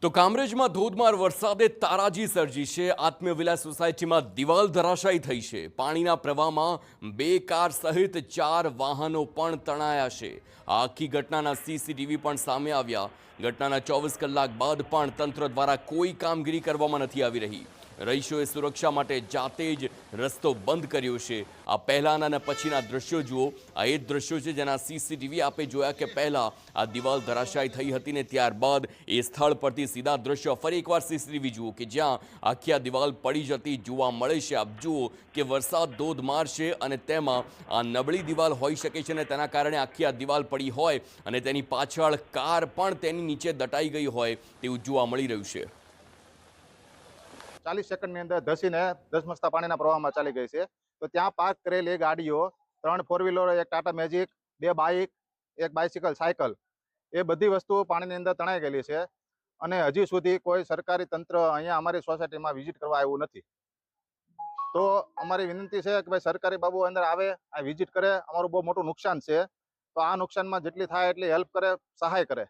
તો કામરેજમાં ધોધમાર વરસાદે તારાજી સર્જી છે। આત્મવિલા સોસાયટીમાં દિવાલ ધરાશાયી થઈ છે। પાણીના પ્રવાહમાં 2 કાર સહિત 4 વાહનો પણ તણાયા છે। આ આખી ઘટનાના સીસીટીવી પણ સામે આવ્યા। ઘટનાના 24 કલાક બાદ પણ તંત્ર દ્વારા કોઈ કામગીરી કરવામાં નથી આવી રહી। રહીશોએ સુરક્ષા માટે જાતે જ રસ્તો બંધ કર્યો છે। આ પહેલાના અને પછીના દ્રશ્યો જુઓ। આ એ દ્રશ્યો છે જેના સીસીટીવી આપે જોયા કે પહેલા આ દિવાલ ધરાશાયી થઈ હતી ને ત્યારબાદ એ સ્થળ પરથી સીધા દ્રશ્યો ફરી એકવાર સીસીટીવી જુઓ કે જ્યાં આખી આ દિવાલ પડી જતી જોવા મળે છે। આપ જુઓ કે વરસાદ ધોધમાર છે અને તેમાં આ નબળી દિવાલ હોઈ શકે છે અને તેના કારણે આખી આ દિવાલ પડી હોય અને તેની પાછળ કાર પણ તેની નીચે દટાઈ ગઈ હોય તેવું જોવા મળી રહ્યું છે। 40 સેકન્ડની અંદર ધસીને ધસમસતા પાણીના પ્રવાહમાં ચાલી ગઈ છે। તો ત્યાં પાર્ક કરેલી ગાડીઓ 3 4 વ્હીલર, એક ટાટા મેજિક, 2 બાઇક, એક બાઇસિકલ, સાયકલ, એ બધી વસ્તુઓ પાણીની અંદર તણાઈ ગયેલી છે અને હજી સુધી કોઈ સરકારી તંત્ર અહીંયા અમારી સોસાયટીમાં વિઝિટ કરવા આવ્યું નથી। તો અમારી વિનંતી છે કે ભાઈ સરકારી બાબુ અંદર આવે, આ વિઝિટ કરે। અમારું બહુ મોટું નુકસાન છે, તો આ નુકસાનમાં જેટલી થાય એટલી હેલ્પ કરે, સહાય કરે।